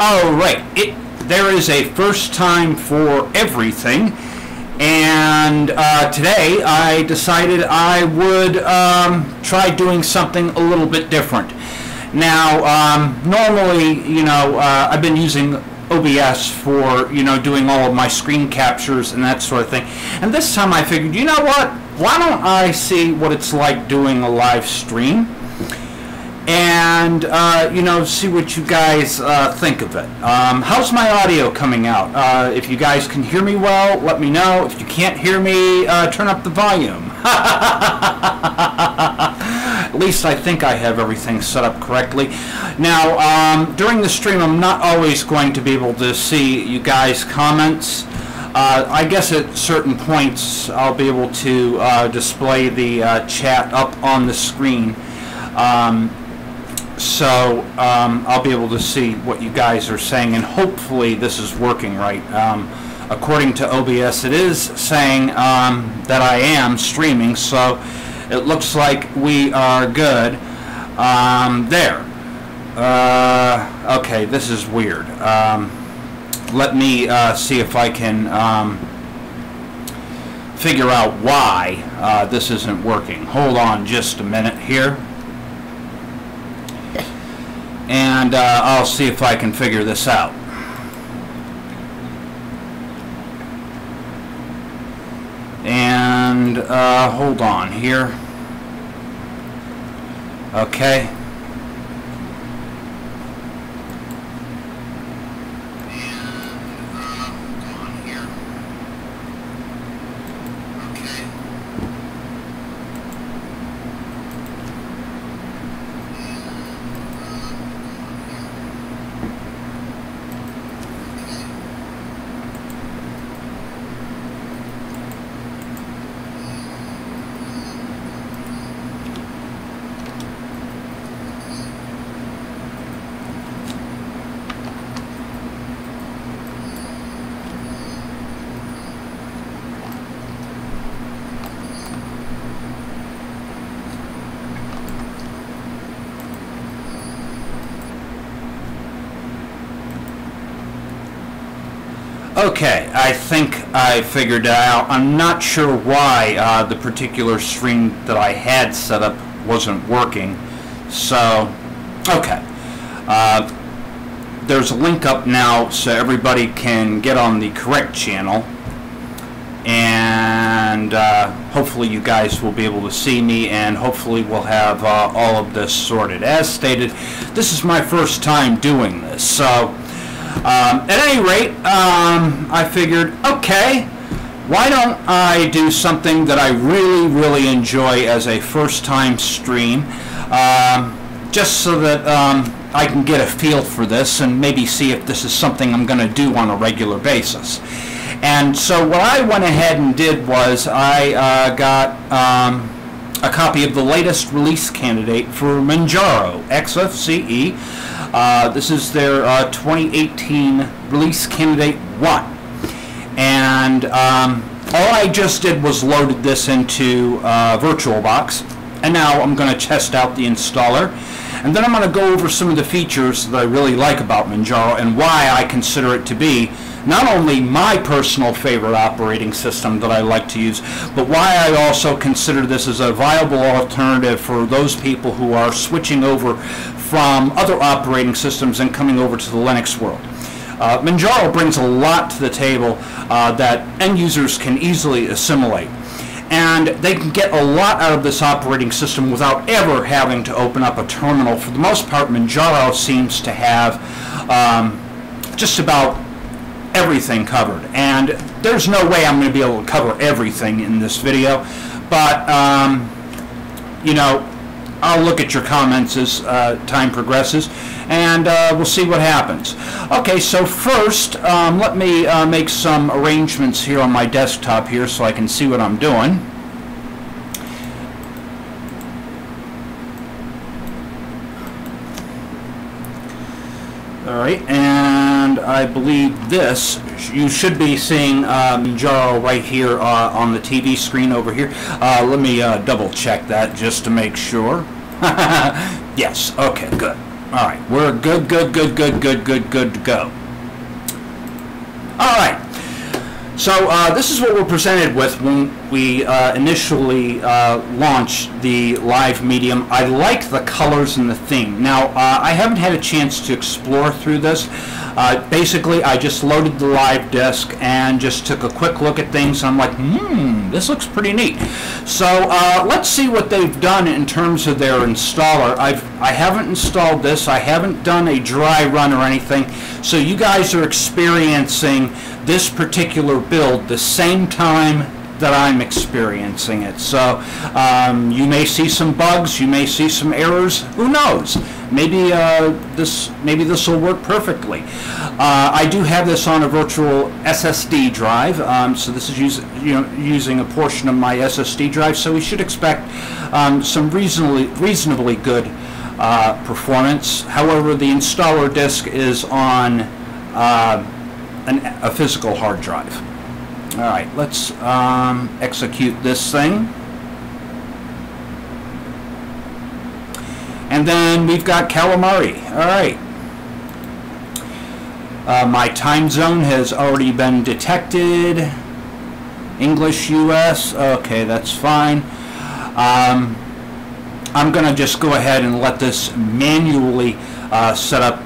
Oh, right. There is a first time for everything, and today I decided I would try doing something a little bit different. Now, normally, I've been using OBS for, doing all of my screen captures and that sort of thing. And this time I figured, you know what? Why don't I see what it's like doing a live stream? And, see what you guys think of it. How's my audio coming out? If you guys can hear me well, let me know. If you can't hear me, turn up the volume. At least I think I have everything set up correctly. Now, during the stream, I'm not always going to be able to see you guys' comments. I guess at certain points, I'll be able to display the chat up on the screen. So I'll be able to see what you guys are saying, and hopefully this is working right. According to OBS, it is saying that I am streaming, so it looks like we are good. There. Okay, this is weird. Let me see if I can figure out why this isn't working. Hold on just a minute here. And I'll see if I can figure this out. And hold on here. Okay. Okay, I think I figured it out. I'm not sure why the particular stream that I had set up wasn't working. So, okay. There's a link up now so everybody can get on the correct channel. And hopefully you guys will be able to see me, and hopefully we'll have all of this sorted. As stated, this is my first time doing this, so at any rate, I figured, okay, why don't I do something that I really enjoy as a first-time stream, just so that I can get a feel for this and maybe see if this is something I'm going to do on a regular basis. And so what I went ahead and did was I got a copy of the latest release candidate for Manjaro, XFCE. This is their 2018 release candidate 1. And all I just did was loaded this into VirtualBox. And now I'm going to test out the installer. And then I'm going to go over some of the features that I really like about Manjaro and why I consider it to be not only my personal favorite operating system that I like to use, but why I also consider this as a viable alternative for those people who are switching over from other operating systems and coming over to the Linux world. Manjaro brings a lot to the table that end users can easily assimilate. And they can get a lot out of this operating system without ever having to open up a terminal. For the most part, Manjaro seems to have just about everything covered. And there's no way I'm going to be able to cover everything in this video. But, you know, I'll look at your comments as time progresses, and we'll see what happens. Okay, so first, let me make some arrangements here on my desktop here so I can see what I'm doing. Alright, and I believe this, you should be seeing Manjaro right here on the TV screen over here. Let me double check that just to make sure. Yes, okay, good. All right, we're good to go. All right. So this is what we're presented with when we initially launched the live medium. I like the colors and the theme. Now, I haven't had a chance to explore through this. Basically, I just loaded the live disk and just took a quick look at things. I'm like, this looks pretty neat. So let's see what they've done in terms of their installer. I haven't installed this. I haven't done a dry run or anything. So you guys are experiencing this particular build the same time that I'm experiencing it. So you may see some bugs, you may see some errors, who knows? Maybe this will work perfectly. I do have this on a virtual SSD drive, so this is using a portion of my SSD drive, so we should expect some reasonably good performance. However, the installer disk is on a physical hard drive. All right, let's execute this thing. And then we've got calamari. All right. My time zone has already been detected. English US. Okay, that's fine. I'm going to just go ahead and let this manually set up.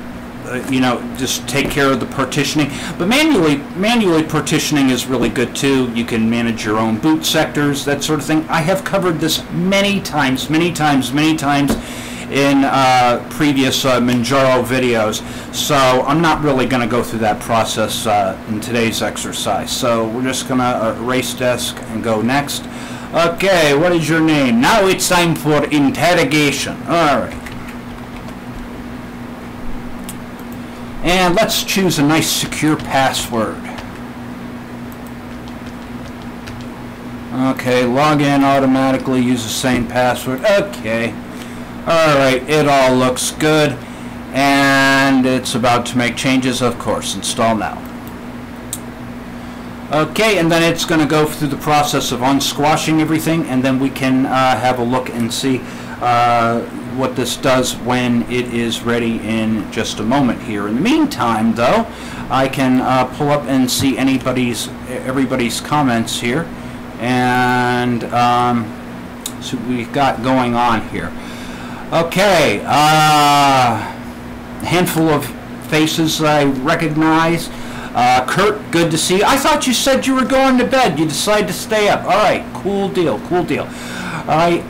Just take care of the partitioning. But manually partitioning is really good too. You can manage your own boot sectors, that sort of thing. I have covered this many times in previous Manjaro videos, so I'm not really going to go through that process in today's exercise. So we're just going to erase disk and go next. Okay, what is your name? Now it's time for interrogation. All right. And let's choose a nice secure password. Okay, log in automatically, use the same password. Okay. Alright, it all looks good. And it's about to make changes, of course. Install now. Okay, and then it's going to go through the process of unsquashing everything, and then we can have a look and see what this does when it is ready in just a moment here. In the meantime, though, I can pull up and see everybody's comments here, and see what we've got going on here. Okay, a handful of faces I recognize. Kurt, good to see you. I thought you said you were going to bed. You decided to stay up. All right, cool deal, cool deal. All right,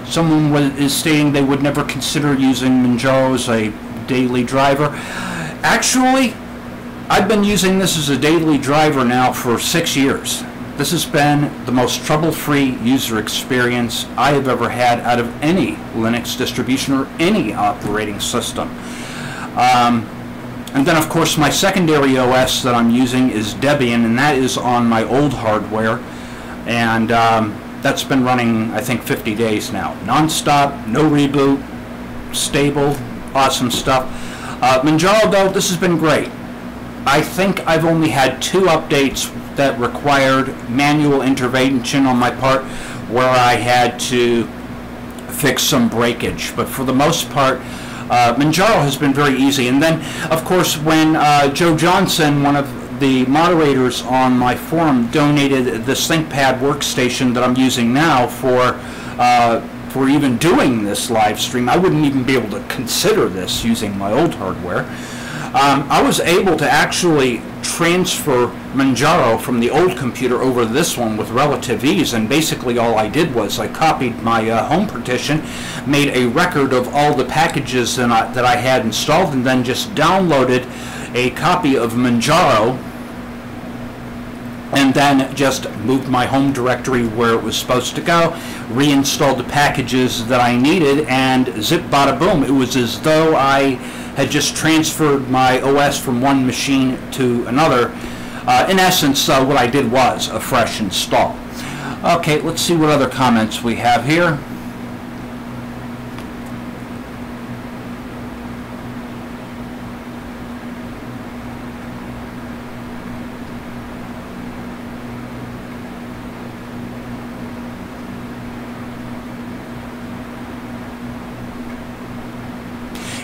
someone is stating they would never consider using Manjaro as a daily driver. Actually, I've been using this as a daily driver now for 6 years. This has been the most trouble-free user experience I have ever had out of any Linux distribution or any operating system. And then, of course, my secondary OS that I'm using is Debian, and that is on my old hardware. And that's been running, I think, 50 days now. Non-stop, no reboot, stable, awesome stuff. Manjaro, though, this has been great. I think I've only had 2 updates that required manual intervention on my part, where I had to fix some breakage. But for the most part, Manjaro has been very easy. And then, of course, when Joe Johnson, one of the moderators on my forum, donated this ThinkPad workstation that I'm using now for even doing this live stream, I wouldn't even be able to consider this using my old hardware. I was able to actually transfer Manjaro from the old computer over to this one with relative ease, and basically all I did was I copied my home partition, made a record of all the packages that I had installed, and then just downloaded a copy of Manjaro, and then just moved my home directory where it was supposed to go, reinstalled the packages that I needed, and zip bada boom. It was as though I had just transferred my OS from one machine to another. In essence, what I did was a fresh install. Okay, let's see what other comments we have here.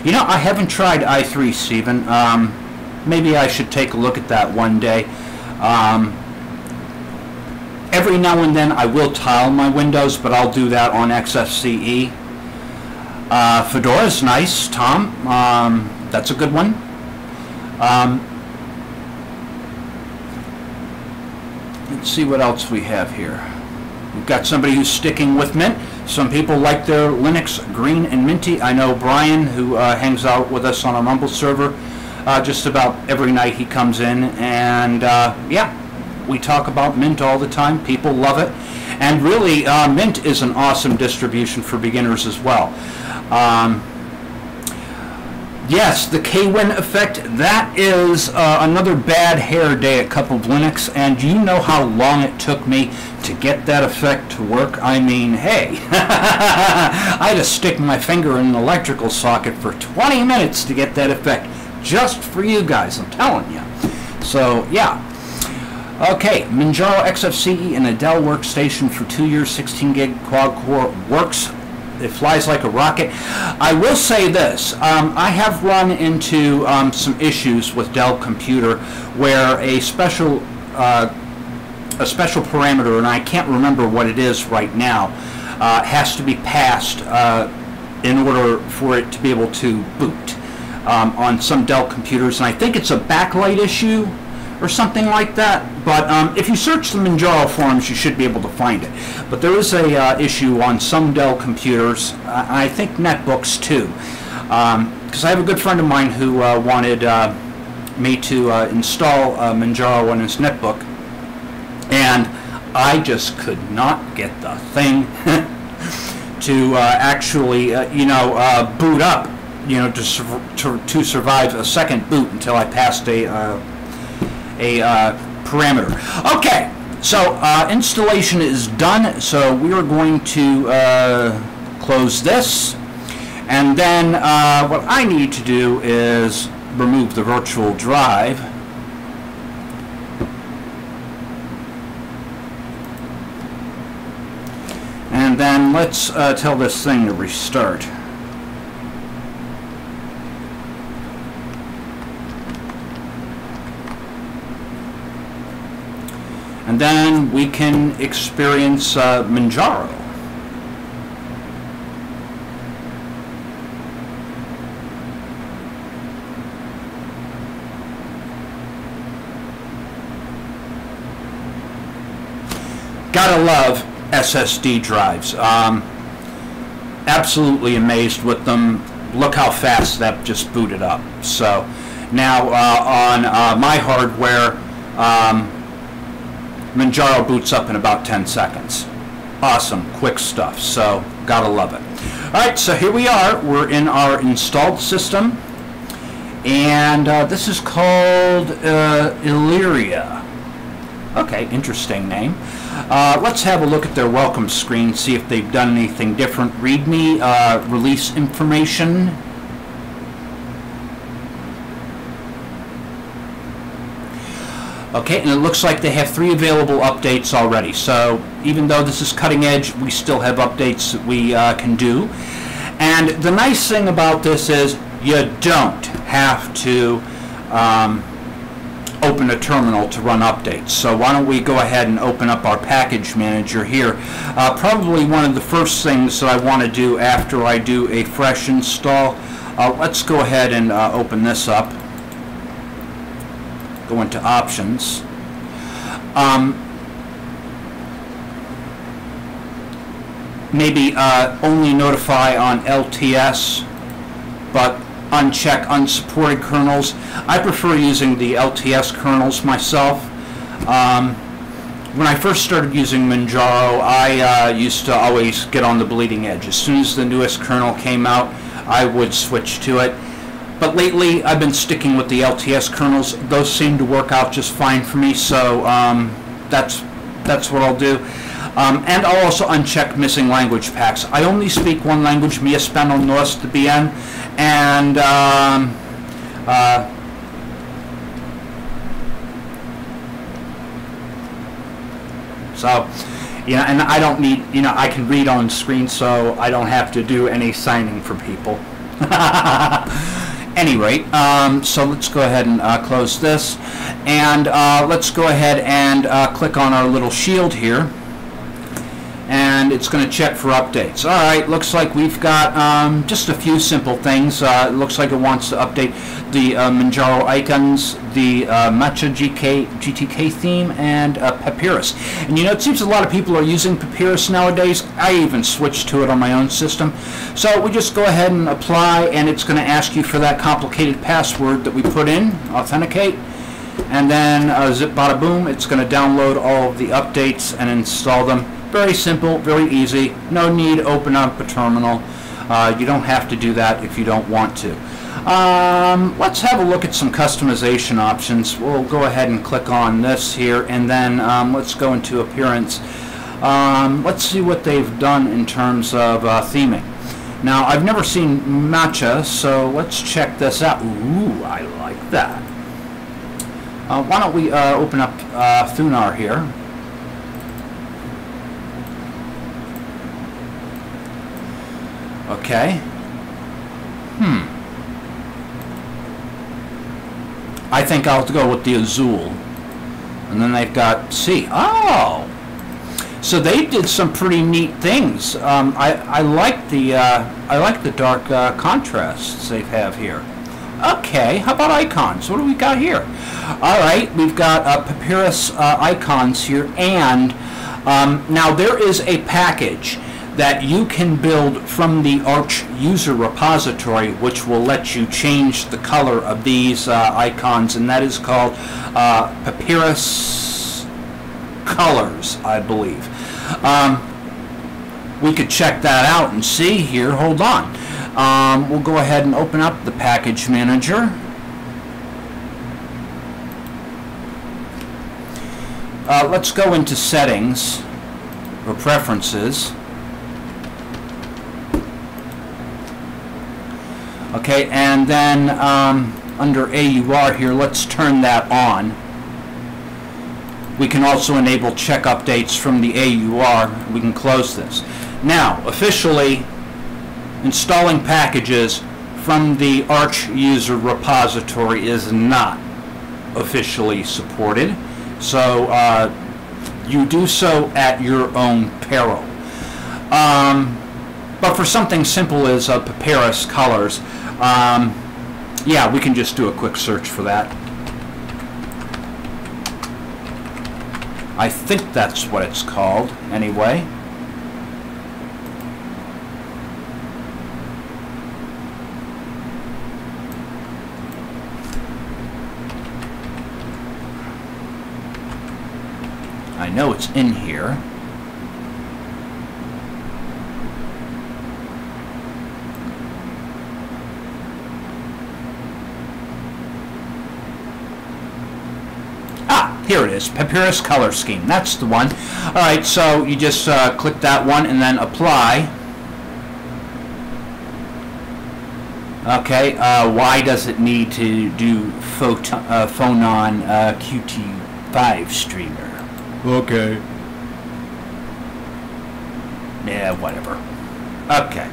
You know, I haven't tried i3, Stephen. Maybe I should take a look at that one day. Every now and then I will tile my windows, but I'll do that on XFCE. Fedora's nice, Tom. That's a good one. Let's see what else we have here. We've got somebody who's sticking with Mint. Some people like their Linux green and minty. I know Brian, who hangs out with us on our Mumble server, just about every night he comes in, and yeah, we talk about Mint all the time. People love it, and really, Mint is an awesome distribution for beginners as well. Yes, the Kwin effect, that is another bad hair day at Cup of Linux, and you know how long it took me to get that effect to work? I mean, hey, I had to stick my finger in an electrical socket for 20 minutes to get that effect, just for you guys, I'm telling you. So, yeah. Okay, Manjaro XFCE and a Dell workstation for 2 years, 16 gig quad core works. It flies like a rocket. I will say this, I have run into some issues with Dell computer where a special parameter, and I can't remember what it is right now, has to be passed in order for it to be able to boot on some Dell computers, and I think it's a backlight issue or something like that, but if you search the Manjaro forums you should be able to find it. But there is a issue on some Dell computers, I think netbooks too, because I have a good friend of mine who wanted me to install Manjaro on his netbook, and I just could not get the thing to actually boot up, to survive a second boot until I passed a parameter. Okay, so installation is done, so we are going to close this, and then what I need to do is remove the virtual drive, and then let's tell this thing to restart. And then we can experience Manjaro. Gotta love SSD drives. Absolutely amazed with them. Look how fast that just booted up. So now on my hardware, Manjaro boots up in about 10 seconds. Awesome, quick stuff, so gotta love it. Alright, so here we are. We're in our installed system, and this is called Illyria. Okay, interesting name. Let's have a look at their welcome screen, see if they've done anything different. README, release information. Okay, and it looks like they have 3 available updates already. So even though this is cutting edge, we still have updates that we can do. And the nice thing about this is you don't have to open a terminal to run updates. So why don't we go ahead and open up our package manager here. Probably one of the first things that I want to do after I do a fresh install. Let's go ahead and open this up. Go into options. Maybe only notify on LTS, but uncheck unsupported kernels. I prefer using the LTS kernels myself. When I first started using Manjaro, I used to always get on the bleeding edge. As soon as the newest kernel came out, I would switch to it. But lately, I've been sticking with the LTS kernels. Those seem to work out just fine for me, so that's what I'll do. And I'll also uncheck missing language packs. I only speak one language, mi español no está bien, and so, and I don't need, I can read on screen, so I don't have to do any signing for people. Any rate, so let's go ahead and close this, and let's go ahead and click on our little shield here, and it's going to check for updates. Alright, looks like we've got just a few simple things. It looks like it wants to update the Manjaro icons, the Matcha GTK theme, and Papyrus. And you know, it seems a lot of people are using Papyrus nowadays. I even switched to it on my own system. So we just go ahead and apply, and it's going to ask you for that complicated password that we put in, authenticate. And then zip bada boom, it's going to download all of the updates and install them. Very simple, very easy. No need to open up a terminal. You don't have to do that if you don't want to. Let's have a look at some customization options. We'll go ahead and click on this here, and then let's go into appearance. Let's see what they've done in terms of theming. Now, I've never seen Matcha, so let's check this out. Ooh, I like that. Why don't we open up Thunar here. Okay. I think I'll go with the Azul. And then they've got C. Oh! So they did some pretty neat things. I like the dark contrasts they have here. Okay, how about icons? What do we got here? Alright, we've got Papyrus icons here, and now there is a package that you can build from the Arch user repository, which will let you change the color of these icons, and that is called Papyrus Colors, I believe. We could check that out and see here. Hold on. We'll go ahead and open up the package manager. Let's go into settings or preferences. Okay, and then under AUR here, let's turn that on. We can also enable check updates from the AUR. We can close this. Now, officially, installing packages from the Arch user repository is not officially supported. So you do so at your own peril. But for something simple as Papyrus colors, yeah, we can just do a quick search for that. I think that's what it's called, anyway. I know it's in here. Here it is, Papyrus color scheme. That's the one. All right, so you just click that one and then apply. Okay, why does it need to do Phonon Qt5 streamer? Okay. Yeah, whatever. Okay.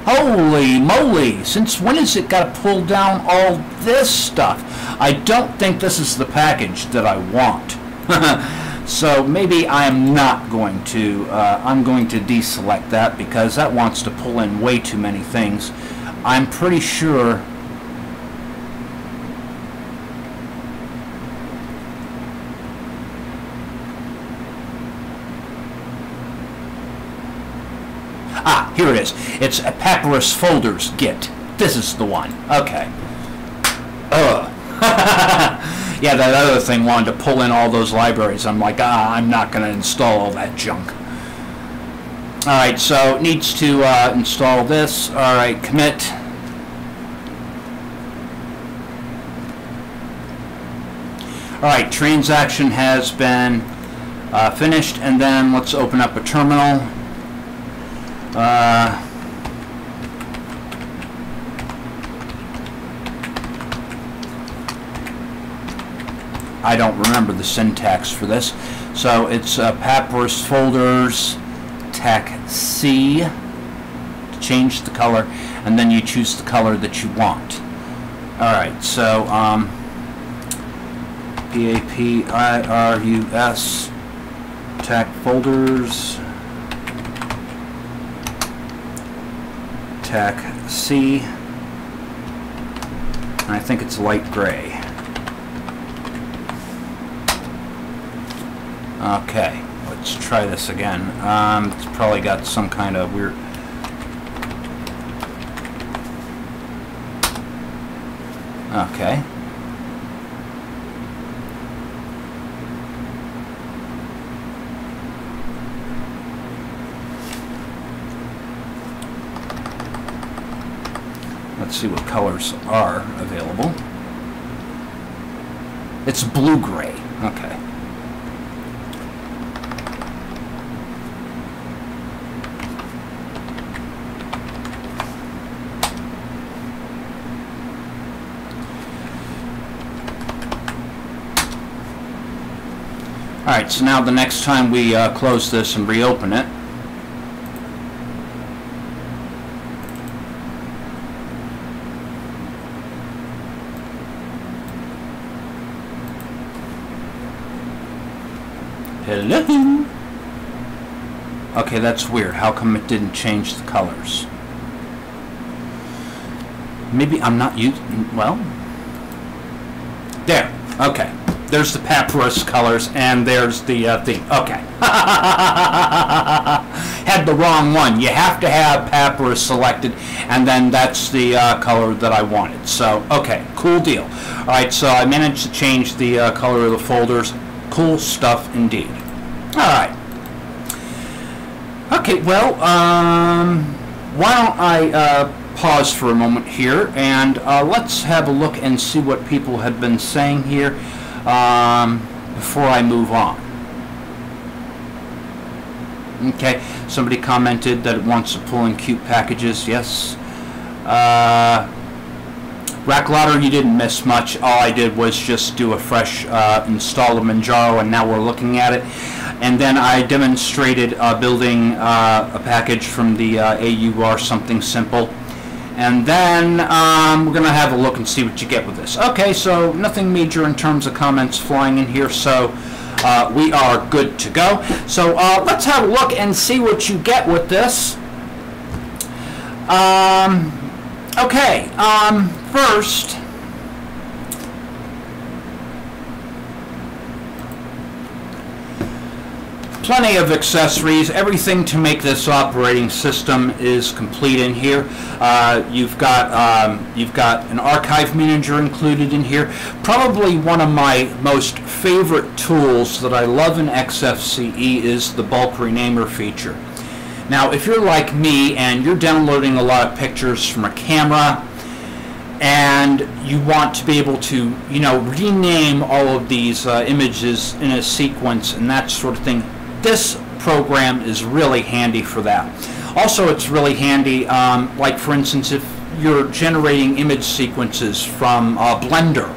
Holy moly, since when has it got to pull down all this stuff? I don't think this is the package that I want. So maybe I'm not going to, I'm going to deselect that because that wants to pull in way too many things. I'm pretty sure here it is. It's a Papyrus folders Git. This is the one. Okay. Yeah, that other thing wanted to pull in all those libraries. I'm like, I'm not going to install all that junk. Alright, so it needs to install this. Alright, commit. Alright, transaction has been finished, and then let's open up a terminal. I don't remember the syntax for this, so it's Papyrus folders Tech C to change the color, and then you choose the color that you want. Alright, so PAPIRUS Tech folders, Tech C, and I think it's light gray. Okay, let's try this again. It's probably got some kind of weird... Okay. Let's see what colors are available. It's blue-gray. Okay. Alright, so now the next time we close this and reopen it, hello? Okay, that's weird. How come it didn't change the colors? Maybe I'm not using... Well... There. Okay. There's the papyrus colors, and there's the theme. Okay. Had the wrong one. You have to have papyrus selected, and then that's the color that I wanted. So, okay. Cool deal. Alright, so I managed to change the color of the folders. Cool stuff indeed. Alright. Okay, well, why don't I pause for a moment here, and let's have a look and see what people have been saying here before I move on. Okay, somebody commented that it wants to pull in cute packages. Yes. Rack Louder, you didn't miss much. All I did was just do a fresh install of Manjaro, and now we're looking at it. And then I demonstrated building a package from the AUR, something simple. And then we're going to have a look and see what you get with this. Okay, so nothing major in terms of comments flying in here, so we are good to go. So let's have a look and see what you get with this. Okay, first, plenty of accessories. Everything to make this operating system is complete in here. You've got an archive manager included in here. Probably one of my most favorite tools that I love in XFCE is the bulk renamer feature. Now, if you're like me and you're downloading a lot of pictures from a camera and you want to be able to, you know, rename all of these images in a sequence and that sort of thing, this program is really handy for that. Also, it's really handy, like for instance, if you're generating image sequences from Blender,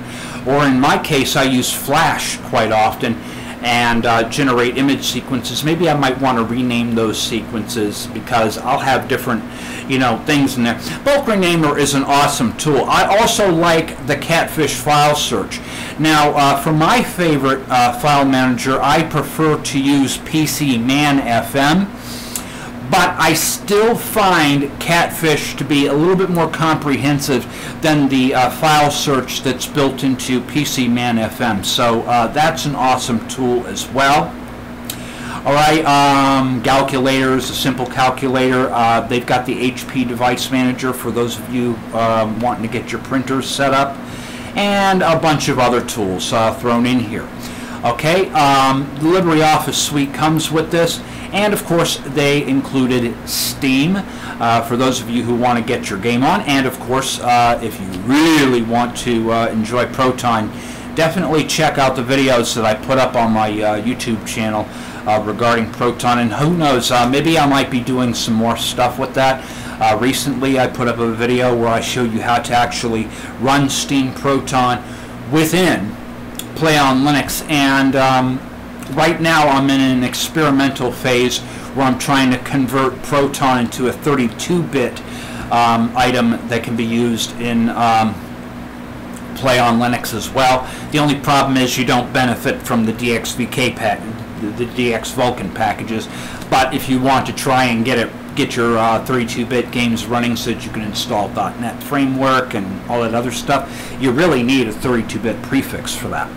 or in my case, I use Flash quite often, and generate image sequences. Maybe I might want to rename those sequences because I'll have different, you know, things in there. Bulk Renamer is an awesome tool. I also like the Catfish file search. Now, for my favorite file manager, I prefer to use PC Man FM, but I still find Catfish to be a little bit more comprehensive than the file search that's built into PC Man FM. So that's an awesome tool as well. Alright, calculators, a simple calculator. They've got the HP device manager for those of you wanting to get your printers set up, and a bunch of other tools thrown in here. Okay, the LibreOffice suite comes with this, and of course they included Steam for those of you who want to get your game on, and of course if you really want to enjoy Proton, definitely check out the videos that I put up on my YouTube channel regarding Proton, and who knows, maybe I might be doing some more stuff with that. Recently I put up a video where I show you how to actually run Steam Proton within Play on Linux, and right now I'm in an experimental phase where I'm trying to convert Proton into a 32-bit item that can be used in Play on Linux as well. The only problem is you don't benefit from the DXVK the DX Vulkan packages, but if you want to try and get your 32-bit games running so that you can install .NET Framework and all that other stuff, you really need a 32-bit prefix for that.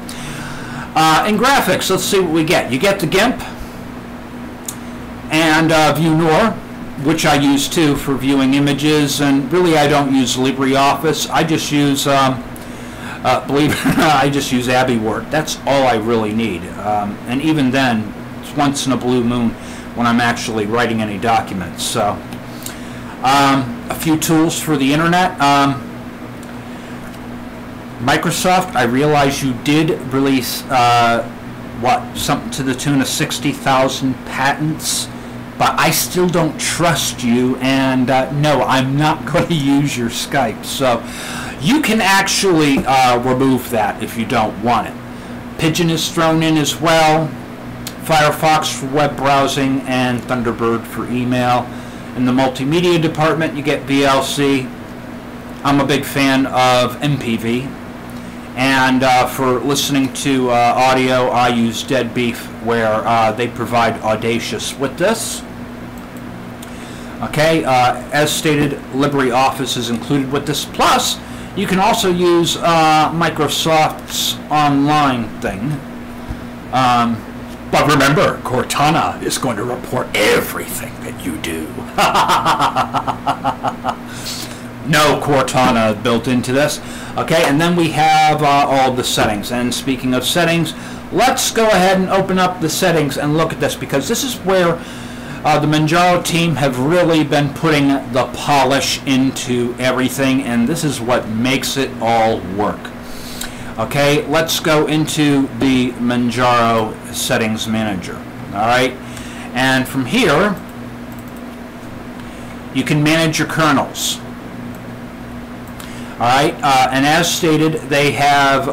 In graphics, let's see what we get. You get the GIMP and ViewNor, which I use too for viewing images, and really I don't use LibreOffice. I just use, believe it or not, I just use AbiWord. That's all I really need. And even then, it's once in a blue moon when I'm actually writing any documents. So, a few tools for the internet. Microsoft, I realize you did release, something to the tune of 60,000 patents, but I still don't trust you, and no, I'm not going to use your Skype. So you can actually remove that if you don't want it. Pigeon is thrown in as well, Firefox for web browsing, and Thunderbird for email. In the multimedia department, you get VLC. I'm a big fan of MPV. And for listening to audio, I use Dead Beef, where they provide Audacious with this. Okay, as stated, LibreOffice is included with this. Plus, you can also use Microsoft's online thing. But remember, Cortana is going to report everything that you do. No Cortana built into this. Okay, and then we have all the settings. And speaking of settings, let's go ahead and open up the settings and look at this, because this is where the Manjaro team have really been putting the polish into everything, and this is what makes it all work. Okay, let's go into the Manjaro settings manager. Alright, and from here you can manage your kernels. Alright, and as stated, they have,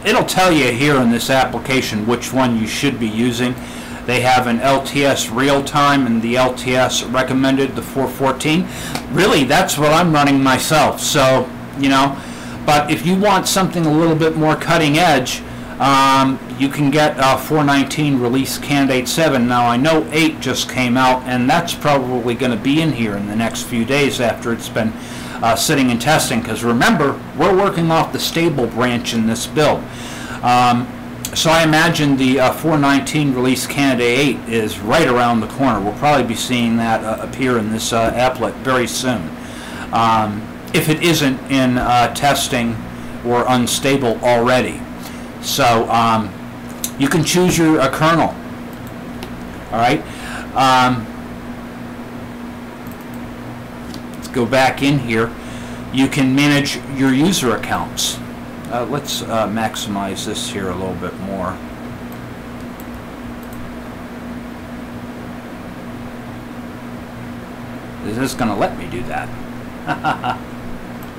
it'll tell you here in this application which one you should be using. They have an LTS real-time and the LTS recommended, the 414. Really, that's what I'm running myself, so, you know, but if you want something a little bit more cutting edge, you can get 419 release candidate 7. Now, I know 8 just came out, and that's probably going to be in here in the next few days after it's been sitting and testing, because remember, we're working off the stable branch in this build. So I imagine the 419 release candidate 8 is right around the corner. We'll probably be seeing that appear in this applet very soon. If it isn't in testing or unstable already. So you can choose your kernel. Alright. Let's go back in here. You can manage your user accounts. Let's maximize this here a little bit more. Is this going to let me do that?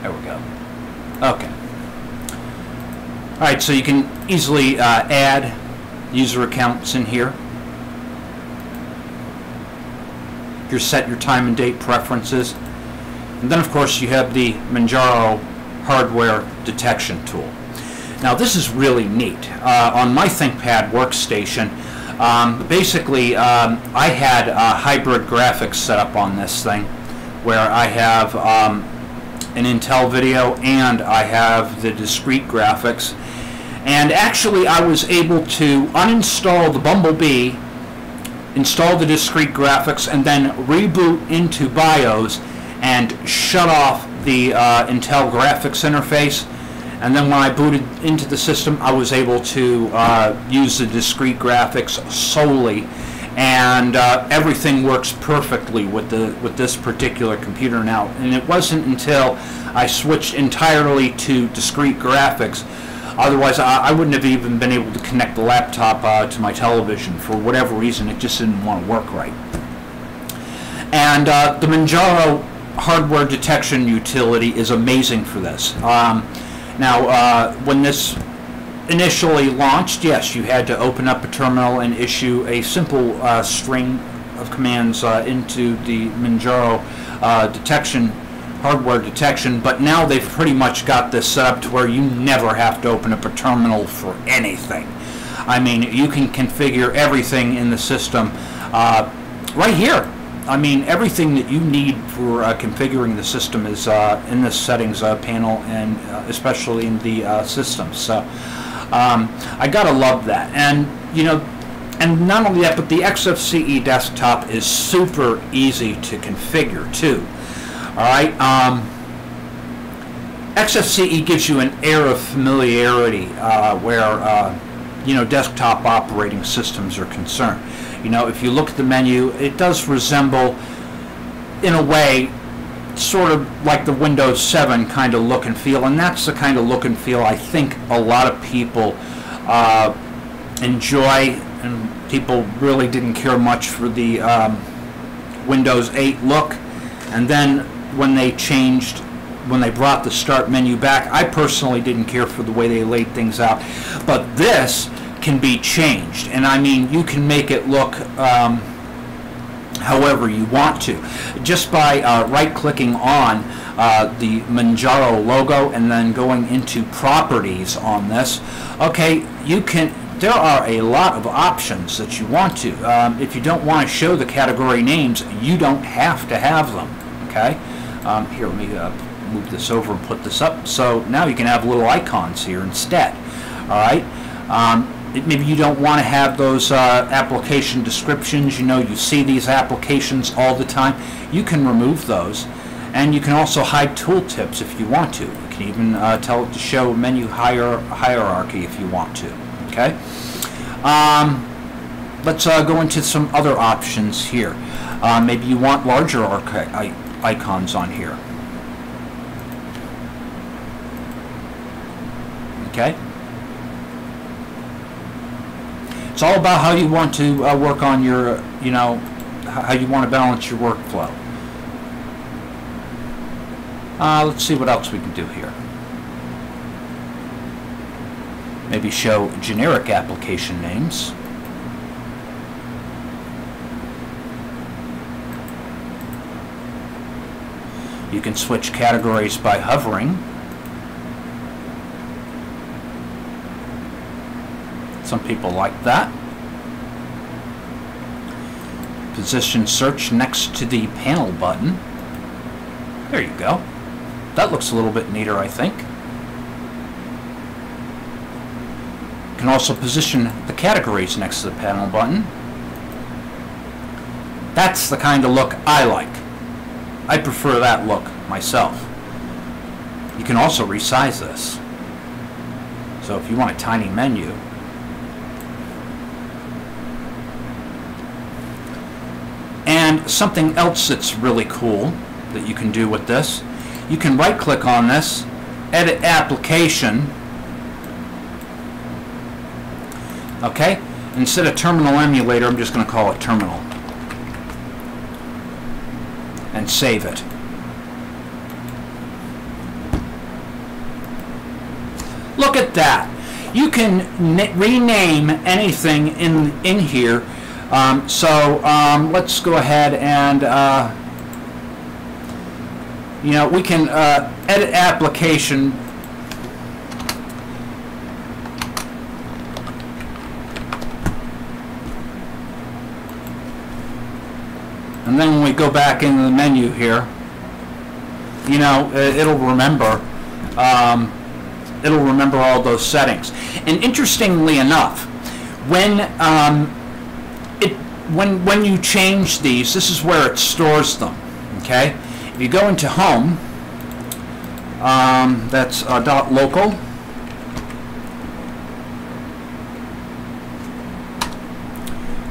There we go. Okay. Alright, so you can easily add user accounts in here. You set your time and date preferences. And then, of course, you have the Manjaro hardware detection tool. Now, this is really neat. On my ThinkPad workstation, basically, I had hybrid graphics set up on this thing, where I have an Intel video and I have the discrete graphics. And actually, I was able to uninstall the Bumblebee, install the discrete graphics, and then reboot into BIOS and shut off the Intel graphics interface. And then when I booted into the system, I was able to use the discrete graphics solely, and everything works perfectly with this particular computer now. And it wasn't until I switched entirely to discrete graphics. Otherwise, I wouldn't have even been able to connect the laptop to my television. For whatever reason, it just didn't want to work right. And the Manjaro hardware detection utility is amazing for this. Now, when this initially launched, yes, you had to open up a terminal and issue a simple string of commands into the Manjaro detection, hardware detection, but now they've pretty much got this set up to where you never have to open up a terminal for anything. I mean, you can configure everything in the system right here. I mean, everything that you need for configuring the system is in the settings panel, and especially in the system. So I gotta love that. And you know, and not only that, but the XFCE desktop is super easy to configure too. All right, XFCE gives you an air of familiarity where you know, desktop operating systems are concerned. You know, if you look at the menu, it does resemble, in a way, sort of like the Windows 7 kind of look and feel, and that's the kind of look and feel I think a lot of people enjoy, and people really didn't care much for the Windows 8 look. And then when they changed, when they brought the start menu back, I personally didn't care for the way they laid things out. But this can be changed, and I mean, you can make it look however you want to, just by right-clicking on the Manjaro logo and then going into properties on this. Okay, you can. There are a lot of options that you want to. If you don't want to show the category names, you don't have to have them. Okay, here, let me move this over and put this up. So now you can have little icons here instead. All right. Maybe you don't want to have those application descriptions. You know, you see these applications all the time. You can remove those, and you can also hide tooltips if you want to. You can even tell it to show menu hierarchy if you want to. Okay. Let's go into some other options here. Maybe you want larger icons on here. Okay. It's all about how you want to work on your, you know, how you want to balance your workflow. Let's see what else we can do here. Maybe show generic application names. You can switch categories by hovering. Some people like that. Position search next to the panel button. There you go. That looks a little bit neater, I think. You can also position the categories next to the panel button. That's the kind of look I like. I prefer that look myself. You can also resize this. So if you want a tiny menu, and something else that's really cool that you can do with this, you can right click on this, edit application. Okay, instead of terminal emulator, I'm just going to call it terminal, and save it. Look at that. You can rename anything in here. Let's go ahead and you know, we can edit application. And then when we go back into the menu here, you know, it'll remember all those settings. And interestingly enough, when you change these, this is where it stores them. Okay, if you go into home, that's .local.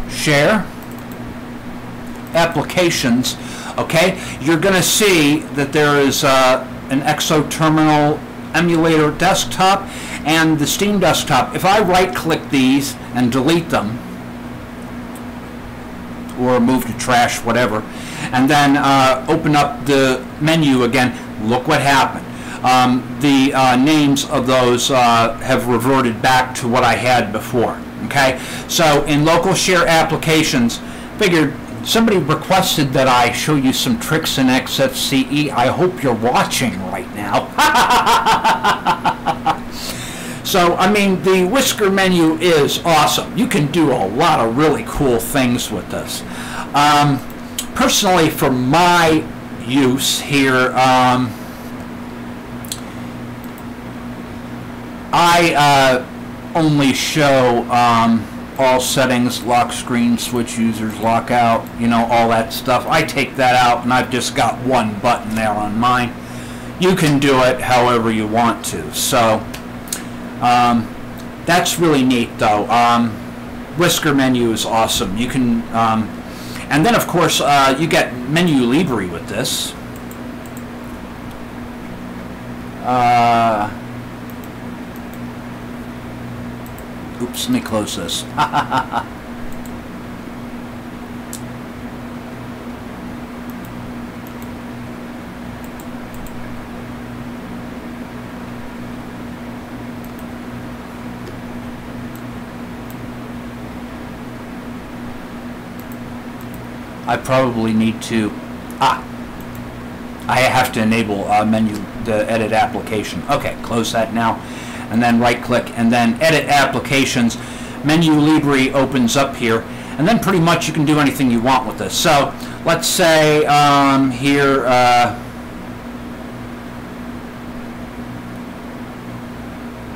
Share. Applications. Okay, you're going to see that there is an Exo Terminal emulator desktop and the Steam desktop. If I right click these and delete them, or move to trash, whatever, and then open up the menu again, look what happened. the names of those have reverted back to what I had before. Okay, so in local share applications, figured somebody requested that I show you some tricks in XFCE. I hope you're watching right now. So, I mean, the whisker menu is awesome. You can do a lot of really cool things with this. Personally, for my use here, I only show all settings, lock screen, switch users, lockout, you know, all that stuff. I take that out, and I've just got one button there on mine. You can do it however you want to. So that's really neat, though. Whisker menu is awesome. You can, and then of course you get menu libre with this. Oops, let me close this. I probably need to, I have to enable menu, the edit application. Okay, close that now, and then right click, and then edit applications. Menu libre opens up here, and then pretty much you can do anything you want with this. So let's say here, all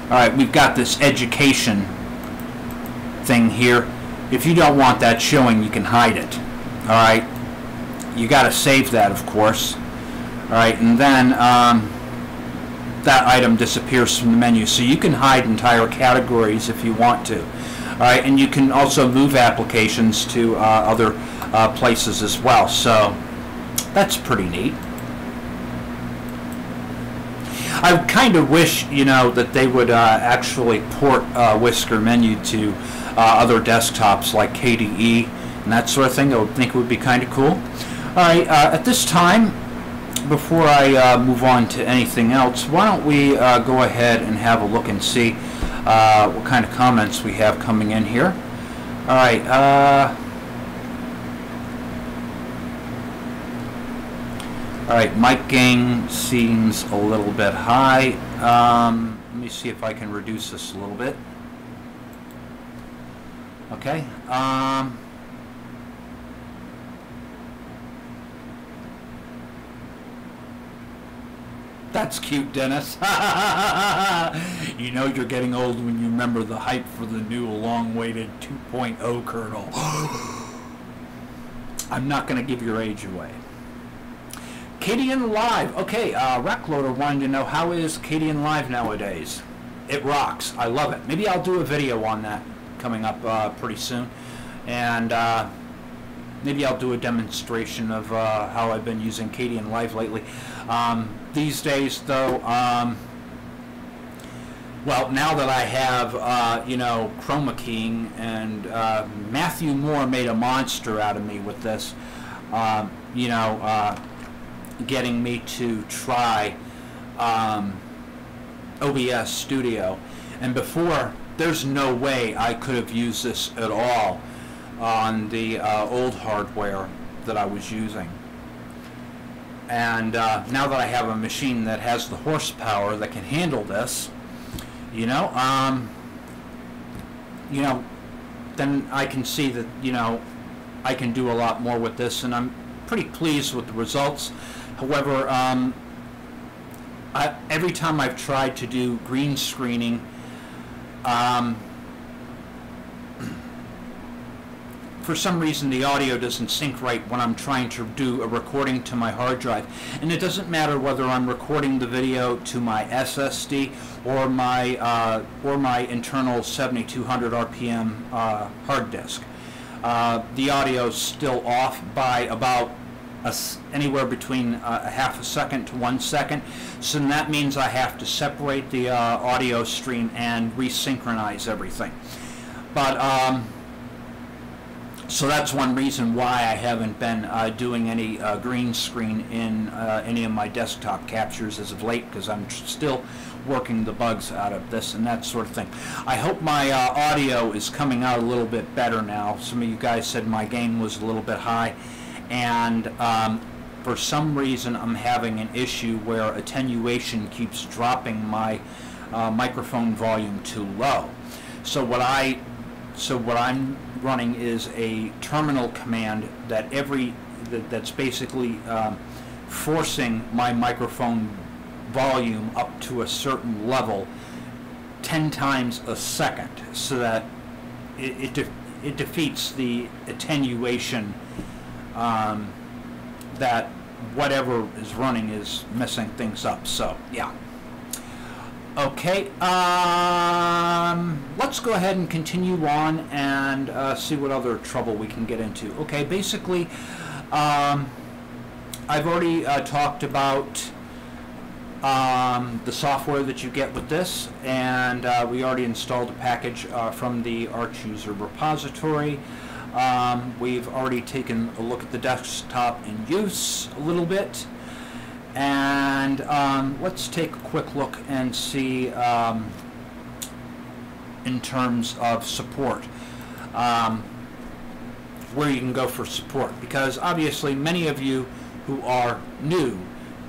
right, we've got this education thing here. If you don't want that showing, you can hide it. All right, you got to save that, of course. All right, and then that item disappears from the menu, so you can hide entire categories if you want to. All right, and you can also move applications to other places as well. So that's pretty neat. I kind of wish, you know, that they would actually port Whisker menu to other desktops like KDE and that sort of thing. I would think it would be kind of cool. All right, at this time, before I move on to anything else, why don't we go ahead and have a look and see what kind of comments we have coming in here. All right. All right, mic gain seems a little bit high. Let me see if I can reduce this a little bit. Okay. That's cute, Dennis. You know you're getting old when you remember the hype for the new long-awaited 2.0 kernel. I'm not going to give your age away. KDN Live. Okay, Rackloader wanted to know, how is KDN Live nowadays? It rocks. I love it. Maybe I'll do a video on that coming up pretty soon. And maybe I'll do a demonstration of how I've been using KDN Live lately. These days, though, well, now that I have, you know, chroma keying, and Matthew Moore made a monster out of me with this, you know, getting me to try OBS Studio. And before, there's no way I could have used this at all on the old hardware that I was using. And now that I have a machine that has the horsepower that can handle this, you know, then I can see that, you know, I can do a lot more with this, and I'm pretty pleased with the results. However, every time I've tried to do green screening, for some reason the audio doesn't sync right when I'm trying to do a recording to my hard drive. And it doesn't matter whether I'm recording the video to my SSD or my internal 7200 RPM hard disk. The audio's still off by about anywhere between a half a second to 1 second. So that means I have to separate the audio stream and resynchronize everything. But So that's one reason why I haven't been doing any green screen in any of my desktop captures as of late, because I'm still working the bugs out of this and that sort of thing. I hope my audio is coming out a little bit better now. Some of you guys said my gain was a little bit high, and for some reason I'm having an issue where attenuation keeps dropping my microphone volume too low. So what I'm running is a terminal command that's basically forcing my microphone volume up to a certain level 10 times a second, so that it defeats the attenuation that whatever is running is messing things up. So yeah. Okay, let's go ahead and continue on and see what other trouble we can get into. Okay, basically, I've already talked about the software that you get with this, and we already installed a package from the Arch user repository. We've already taken a look at the desktop in use a little bit. And let's take a quick look and see in terms of support where you can go for support, because obviously many of you who are new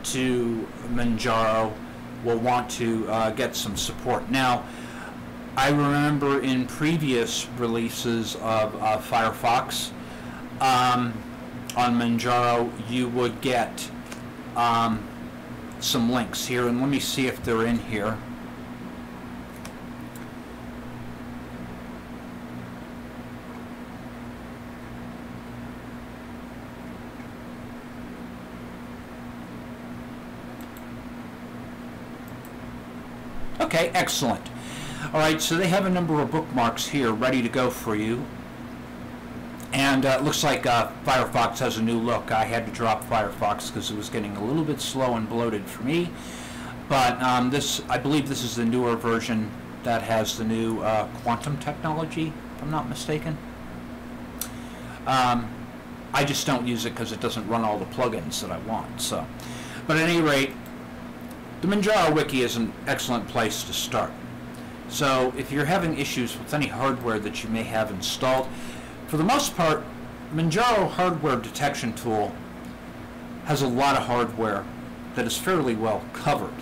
to Manjaro will want to get some support. Now, I remember in previous releases of Firefox on Manjaro, you would get some links here, and let me see if they're in here. Okay, excellent. All right, so they have a number of bookmarks here ready to go for you. And it looks like Firefox has a new look. I had to drop Firefox because it was getting a little bit slow and bloated for me. But I believe this is the newer version that has the new quantum technology, if I'm not mistaken. I just don't use it because it doesn't run all the plugins that I want. So, but at any rate, the Manjaro Wiki is an excellent place to start. So if you're having issues with any hardware that you may have installed, for the most part, Manjaro hardware detection tool has a lot of hardware that is fairly well covered.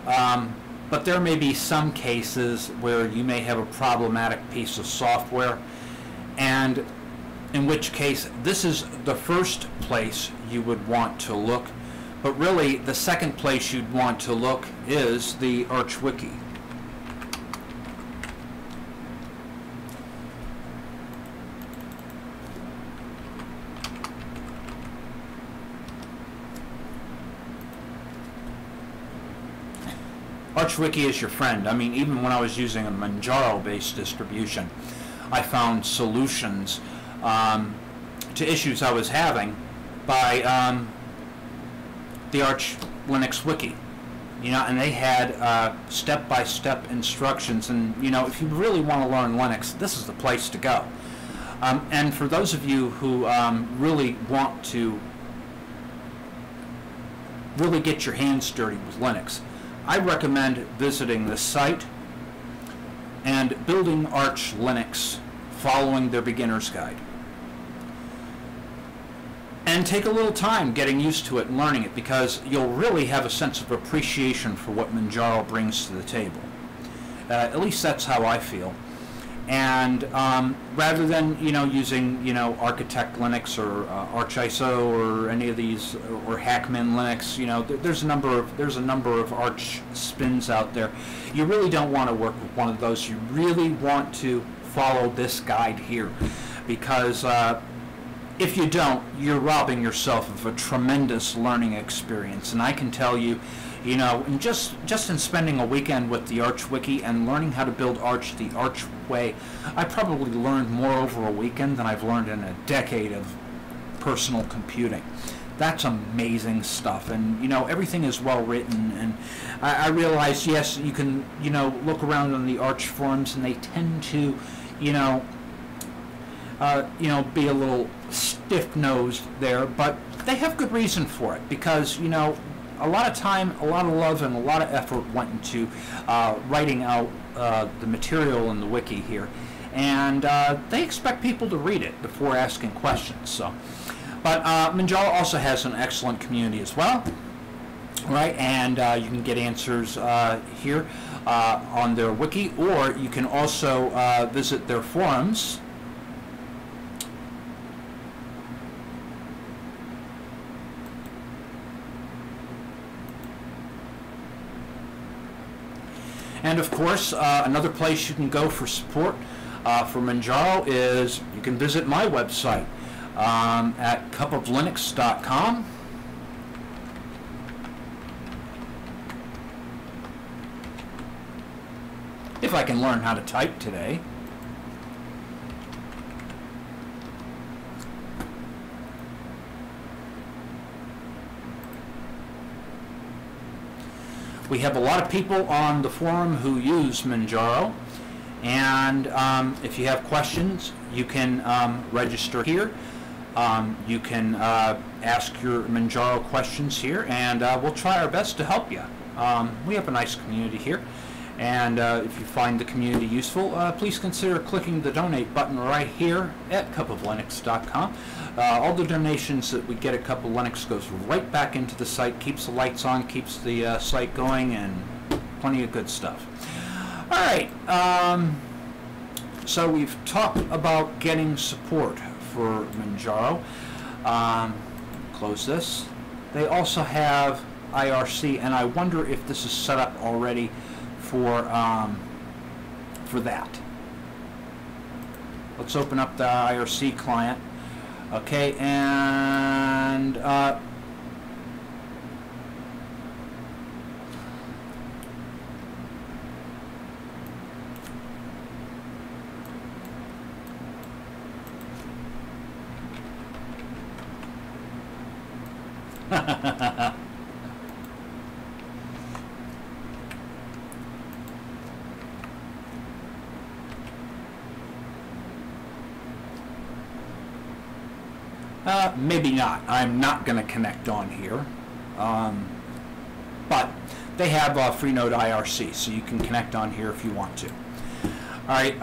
But there may be some cases where you may have a problematic piece of software, and in which case this is the first place you would want to look. But really, the second place you'd want to look is the Arch Wiki. Arch Wiki is your friend. I mean, even when I was using a Manjaro-based distribution, I found solutions to issues I was having by the Arch Linux Wiki. You know, and they had step-by-step instructions, and you know, if you really want to learn Linux, this is the place to go. And for those of you who really want to really get your hands dirty with Linux, I recommend visiting this site and building Arch Linux, following their beginner's guide. And take a little time getting used to it and learning it, because you'll really have a sense of appreciation for what Manjaro brings to the table. At least that's how I feel. And rather than using Architect Linux or Arch ISO or any of these, or Hackman Linux, there's a number of Arch spins out there. You really don't want to work with one of those. You really want to follow this guide here, because if you don't, you're robbing yourself of a tremendous learning experience. And I can tell you, and just in spending a weekend with the Arch Wiki and learning how to build Arch the Arch way, I probably learned more over a weekend than I've learned in a decade of personal computing. That's amazing stuff, and everything is well written. And I realize, yes, you can look around on the Arch forums, and they tend to you know, be a little stiff-nosed there, but they have good reason for it, because, you know, a lot of time, a lot of love, and a lot of effort went into writing out the material in the wiki here, and they expect people to read it before asking questions. So, but Manjaro also has an excellent community as well, right? And you can get answers here on their wiki, or you can also visit their forums. And of course, another place you can go for support for Manjaro is you can visit my website at cupoflinux.com. If I can learn how to type today. We have a lot of people on the forum who use Manjaro, and if you have questions, you can register here. You can ask your Manjaro questions here, and we'll try our best to help you. We have a nice community here, and if you find the community useful, please consider clicking the donate button right here at cupoflinux.com. All the donations that we get at Cup of Linux goes right back into the site, keeps the lights on, keeps the site going, and plenty of good stuff. All right, so we've talked about getting support for Manjaro. Close this. They also have IRC, and I wonder if this is set up already for that. Let's open up the IRC client. Okay, and maybe not. I'm not going to connect on here, but they have Freenode IRC, so you can connect on here if you want to. All right,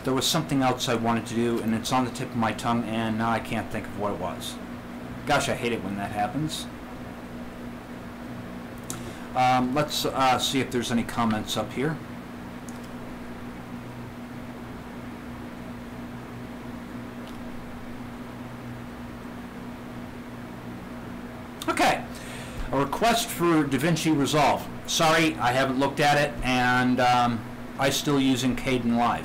there was something else I wanted to do, and it's on the tip of my tongue, and now I can't think of what it was. Gosh, I hate it when that happens. Let's see if there's any comments up here. Okay, a request for DaVinci Resolve. Sorry, I haven't looked at it, and I'm still using Kdenlive.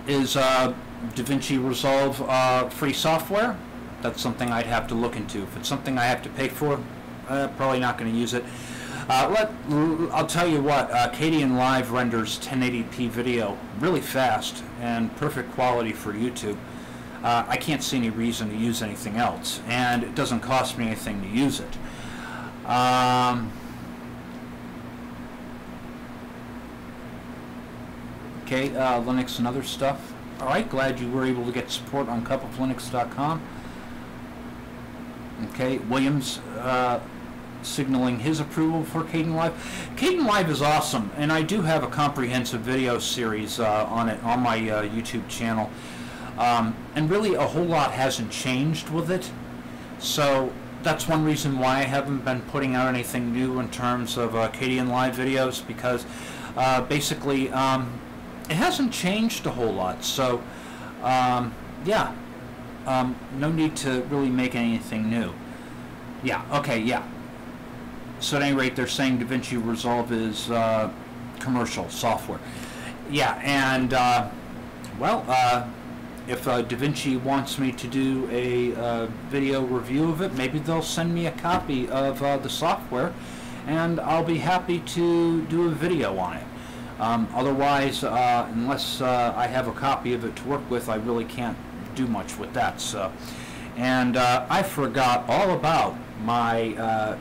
Is DaVinci Resolve free software? That's something I'd have to look into. If it's something I have to pay for, probably not going to use it. I'll tell you what, Kdenlive renders 1080p video really fast and perfect quality for YouTube. I can't see any reason to use anything else, and it doesn't cost me anything to use it. Okay, Linux and other stuff. Alright, glad you were able to get support on cupoflinux.com. Okay, Williams signaling his approval for Kdenlive. Kdenlive is awesome, and I do have a comprehensive video series on it on my YouTube channel. And really a whole lot hasn't changed with it, so that's one reason why I haven't been putting out anything new in terms of Kdenlive videos, because basically it hasn't changed a whole lot. So yeah, no need to really make anything new. Yeah, okay, yeah. So at any rate, they're saying DaVinci Resolve is commercial software. Yeah, and well, if DaVinci wants me to do a video review of it, maybe they'll send me a copy of the software, and I'll be happy to do a video on it. Otherwise, unless I have a copy of it to work with, I really can't do much with that. So, and I forgot all about my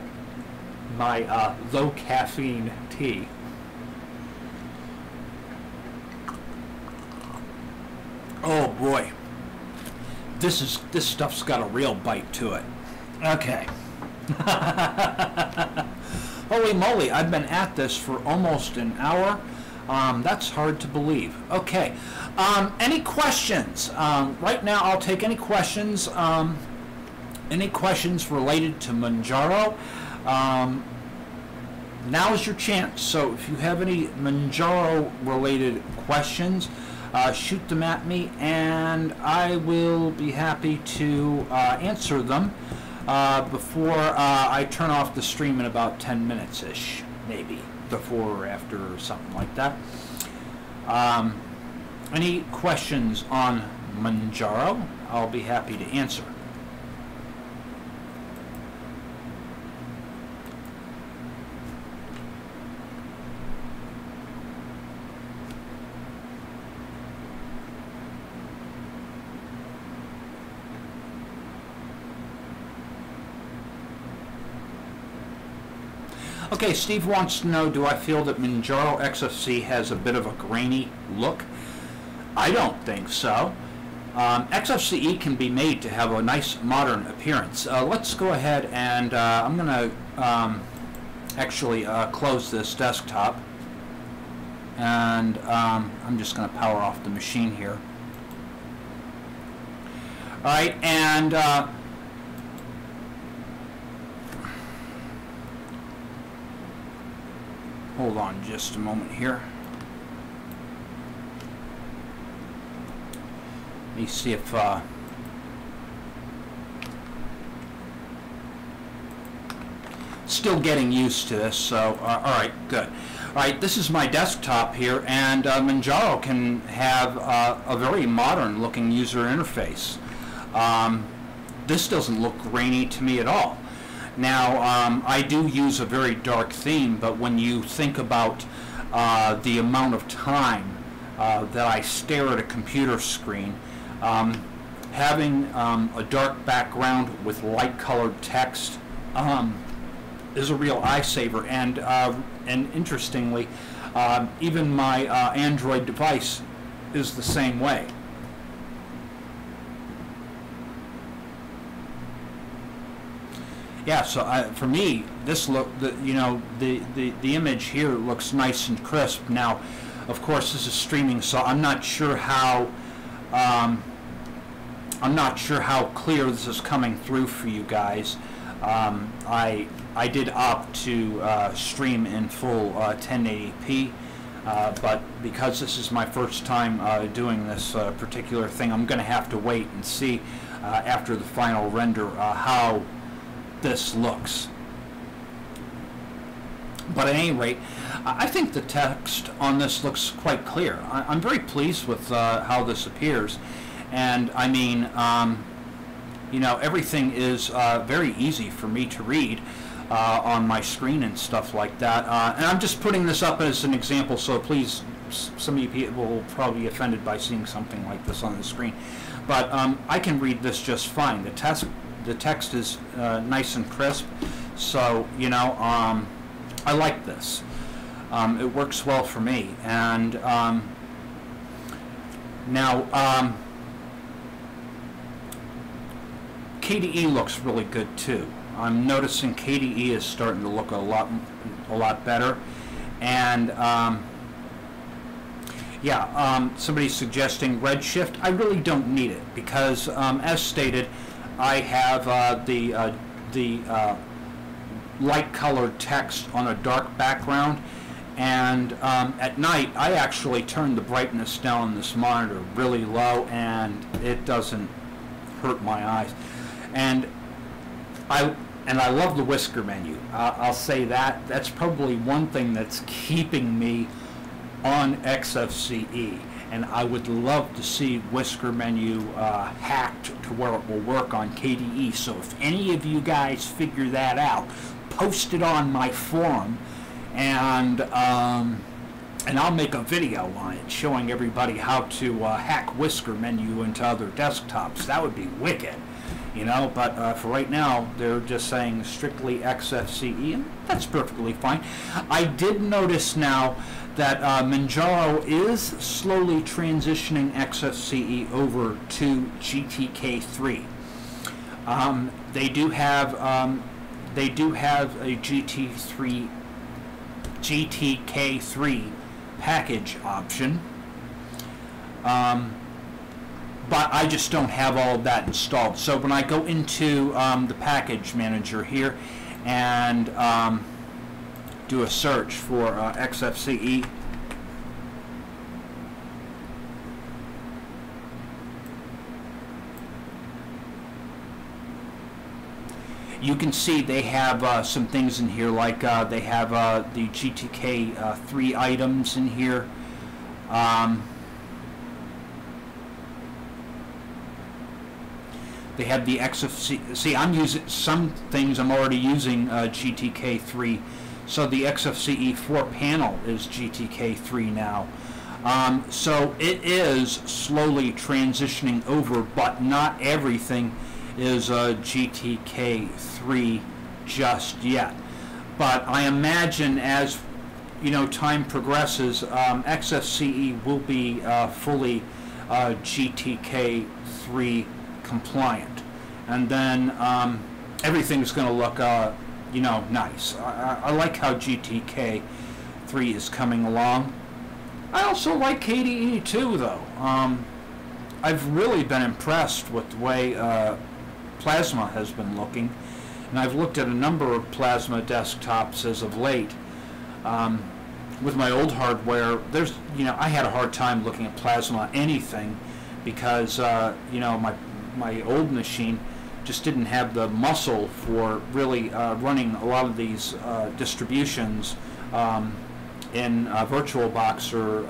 my low caffeine tea. Oh boy, this stuff's got a real bite to it. Okay. Holy moly, I've been at this for almost an hour. That's hard to believe. Okay. Any questions? Right now, I'll take any questions. Any questions related to Manjaro? Now is your chance. So if you have any Manjaro-related questions, shoot them at me, and I will be happy to answer them before I turn off the stream in about 10 minutes-ish, maybe, before or after or something like that. Any questions on Manjaro, I'll be happy to answer. Okay, Steve wants to know, do I feel that Manjaro XFCE has a bit of a grainy look? I don't think so. XFCE can be made to have a nice modern appearance. Let's go ahead and I'm going to actually close this desktop, and I'm just going to power off the machine here. Alright, and hold on just a moment here. Let me see if still getting used to this, so alright, good. Alright, this is my desktop here, and Manjaro can have a very modern looking user interface. This doesn't look grainy to me at all. Now, I do use a very dark theme, but when you think about the amount of time that I stare at a computer screen, having a dark background with light-colored text is a real eye saver, and interestingly, even my Android device is the same way. Yeah, so for me, this look, the image here looks nice and crisp. Now, of course, this is streaming, so I'm not sure how clear this is coming through for you guys. I did opt to stream in full 1080p, but because this is my first time doing this particular thing, I'm going to have to wait and see after the final render how this looks. But at any rate, I think the text on this looks quite clear. I'm very pleased with how this appears, and I mean, everything is very easy for me to read on my screen and stuff like that. And I'm just putting this up as an example, so please, some of you people will probably be offended by seeing something like this on the screen. But I can read this just fine. The text is nice and crisp, so I like this. It works well for me. And now KDE looks really good too. I'm noticing KDE is starting to look a lot better, and somebody's suggesting Redshift. I really don't need it because, as stated, I have the light-colored text on a dark background, and at night I actually turn the brightness down on this monitor really low, and it doesn't hurt my eyes. And I love the whisker menu. I'll say that. That's probably one thing that's keeping me on XFCE. And I would love to see whisker menu hacked to where it will work on KDE. So if any of you guys figure that out, post it on my forum, and I'll make a video on it showing everybody how to hack whisker menu into other desktops. That would be wicked. you know, but for right now they're just saying strictly XFCE, and that's perfectly fine. I did notice now that Manjaro is slowly transitioning XFCE over to GTK3. They do have a GTK3 package option, but I just don't have all of that installed. So when I go into the package manager here and do a search for XFCE, you can see they have some things in here, like they have the GTK3 items in here. They have the XFCE. See, I'm using some things. I'm already using GTK3, so the XFCE4 panel is GTK3 now. So it is slowly transitioning over, but not everything is GTK3 just yet. But I imagine as time progresses, XFCE will be fully GTK3 compliant, and then everything's going to look nice. I like how GTK3 is coming along. I also like KDE too, though. I've really been impressed with the way Plasma has been looking, and I've looked at a number of Plasma desktops as of late. With my old hardware, I had a hard time looking at Plasma anything because my old machine just didn't have the muscle for really running a lot of these distributions in VirtualBox or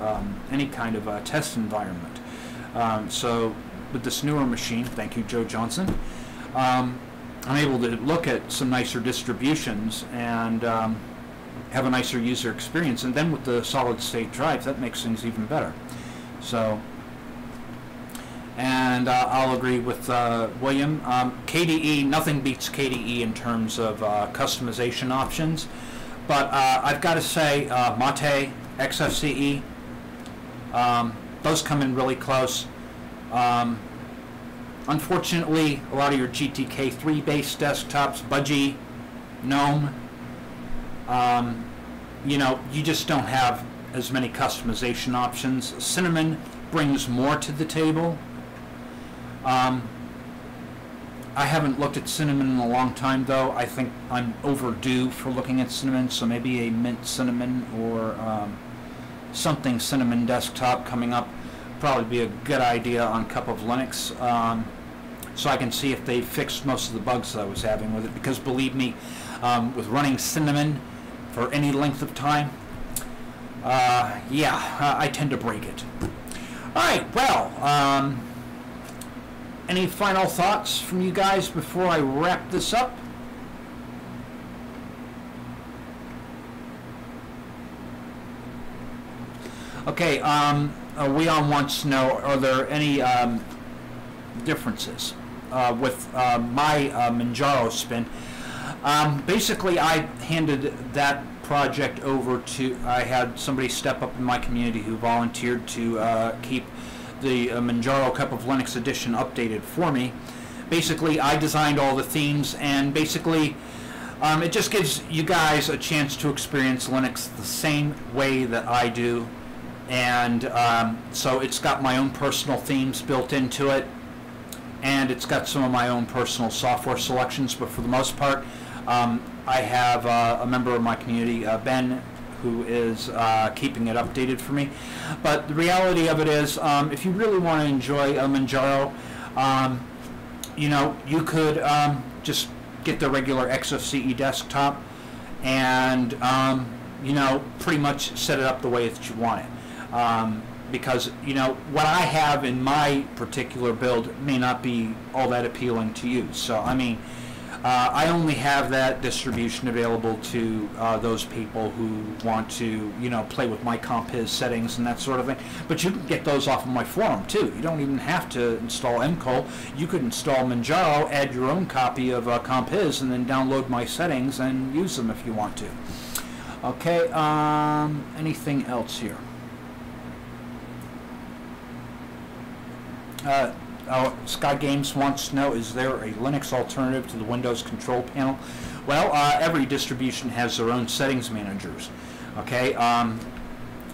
any kind of test environment. So with this newer machine, thank you, Joe Johnson, I'm able to look at some nicer distributions and have a nicer user experience. And then with the solid-state drive, that makes things even better. So, and I'll agree with William. KDE, nothing beats KDE in terms of customization options. But I've got to say, Mate, XFCE, those come in really close. Unfortunately, a lot of your GTK3 based desktops, Budgie, GNOME, you just don't have as many customization options. Cinnamon brings more to the table. I haven't looked at Cinnamon in a long time, though. I think I'm overdue for looking at Cinnamon, so maybe a Mint Cinnamon or something Cinnamon desktop coming up probably be a good idea on Cup of Linux, so I can see if they fixed most of the bugs that I was having with it, because believe me, with running Cinnamon for any length of time, I tend to break it. Alright, well, any final thoughts from you guys before I wrap this up? Okay, Weon wants to know, are there any differences with my Manjaro spin? Basically, I handed that project over to, I had somebody step up in my community who volunteered to keep the Manjaro Cup of Linux edition updated for me. Basically, I designed all the themes, and basically it just gives you guys a chance to experience Linux the same way that I do. And so it's got my own personal themes built into it, and it's got some of my own personal software selections, but for the most part I have a member of my community, Ben, who is keeping it updated for me. But the reality of it is, if you really want to enjoy Manjaro, you could just get the regular XFCE desktop and pretty much set it up the way that you want it. Because what I have in my particular build may not be all that appealing to you. So I mean, I only have that distribution available to those people who want to, you know, play with my compiz settings and that sort of thing. But you can get those off of my forum too. You don't even have to install mcol. You could install Manjaro, add your own copy of compiz, and then download my settings and use them if you want to. Okay, anything else here? Sky Games wants to know, is there a Linux alternative to the Windows control panel? Well, every distribution has their own settings managers. Okay,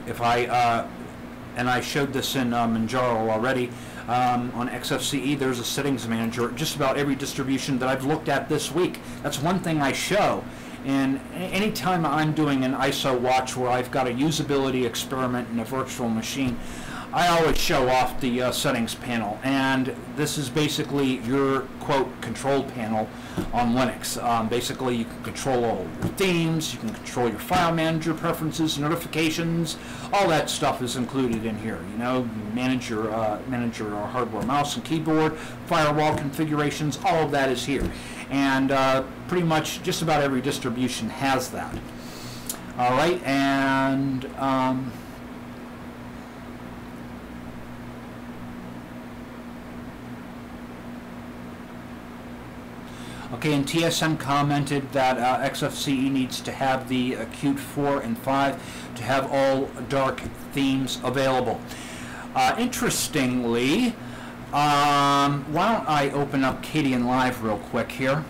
if and I showed this in Manjaro already, on XFCE there's a settings manager. Just about every distribution that I've looked at this week. That's one thing I show. And anytime I'm doing an IsoWatch where I've got a usability experiment in a virtual machine, I always show off the settings panel, and this is basically your, quote, control panel on Linux. Basically, you can control all your themes, you can control your file manager preferences, notifications, all that stuff is included in here. You know, manage your hardware mouse and keyboard, firewall configurations, all of that is here. And pretty much just about every distribution has that. All right, and okay, and TSM commented that XFCE needs to have the Qt 4 and 5 to have all dark themes available. Interestingly, why don't I open up Kadian Live real quick here,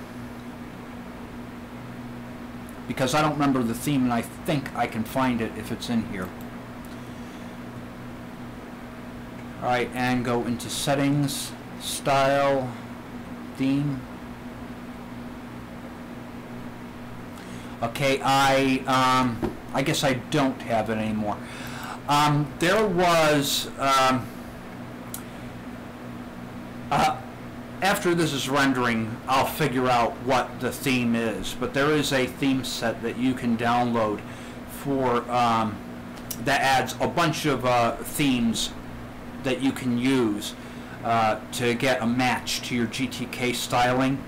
because I don't remember the theme and I think I can find it if it's in here. Alright, and go into settings, style, theme. Okay, I guess I don't have it anymore. There was after this is rendering, I'll figure out what the theme is, but there is a theme set that you can download for that adds a bunch of themes that you can use to get a match to your GTK styling.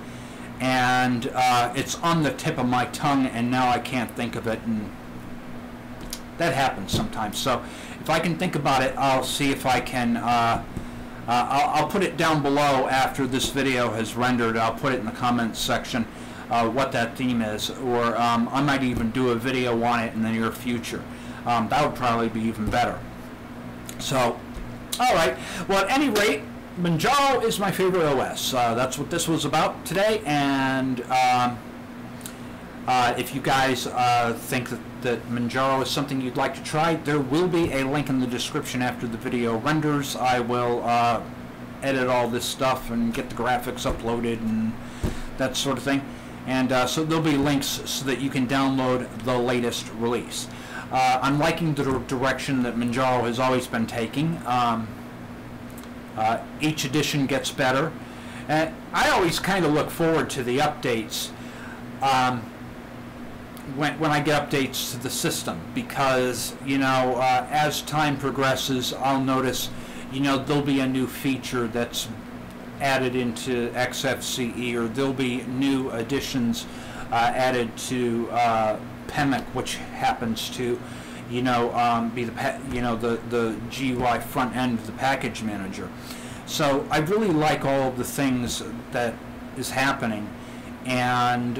And it's on the tip of my tongue, and now I can't think of it, and that happens sometimes. So if I can think about it, I'll see if I can I'll put it down below after this video has rendered. I'll put it in the comments section what that theme is, or I might even do a video on it in the near future. That would probably be even better. So alright, well, at any rate, Manjaro is my favorite OS. That's what this was about today, and if you guys think that Manjaro is something you'd like to try, there will be a link in the description after the video renders. I will edit all this stuff and get the graphics uploaded and that sort of thing, and so there'll be links so that you can download the latest release. I'm liking the direction that Manjaro has always been taking. Each edition gets better, and I always kind of look forward to the updates when I get updates to the system, because, you know, as time progresses, I'll notice, you know, there'll be a new feature that's added into XFCE, or there'll be new additions added to PEMIC, which happens to, you know, be the GUI front end of the package manager. So I really like all of the things that is happening, and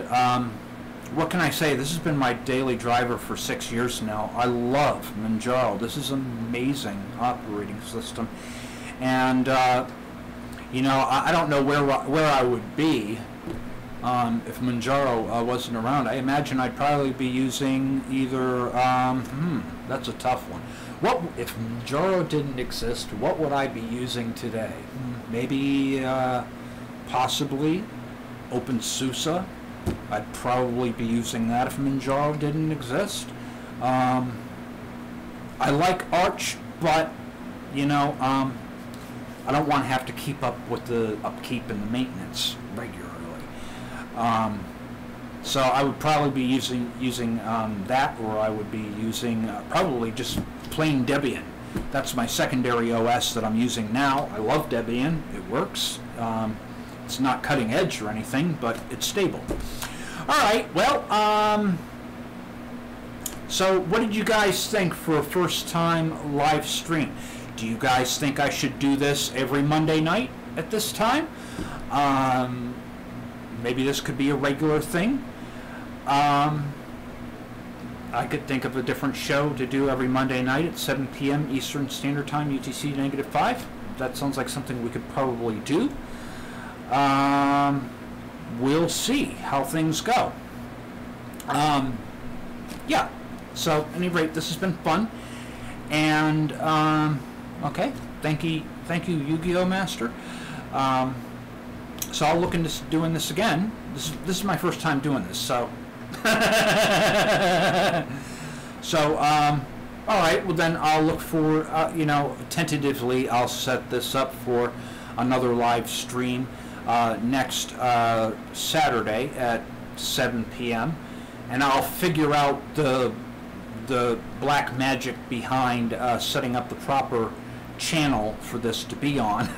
what can I say? This has been my daily driver for 6 years now. I love Manjaro. This is an amazing operating system, and you know, I don't know where I would be if Manjaro wasn't around. I imagine I'd probably be using either, that's a tough one. What if Manjaro didn't exist? What would I be using today? Maybe, possibly, OpenSUSE. I'd probably be using that if Manjaro didn't exist. I like Arch, but, you know, I don't want to have to keep up with the upkeep and the maintenance regularly. So I would probably be using that, or I would be using probably just plain Debian. That's my secondary OS that I'm using now. I love Debian. It works. It's not cutting edge or anything, but it's stable. All right, well, so what did you guys think for a first time live stream? Do you guys think I should do this every Monday night at this time? Maybe this could be a regular thing. I could think of a different show to do every Monday night at 7 p.m. Eastern Standard Time, UTC -5. That sounds like something we could probably do. We'll see how things go. Yeah, so at any rate, this has been fun. And, okay, thank you, Yu-Gi-Oh! Master. So I'll look into doing this again. This is my first time doing this, so... So, all right, well then I'll look for, you know, tentatively I'll set this up for another live stream next Saturday at 7 p.m. and I'll figure out the black magic behind setting up the proper channel for this to be on.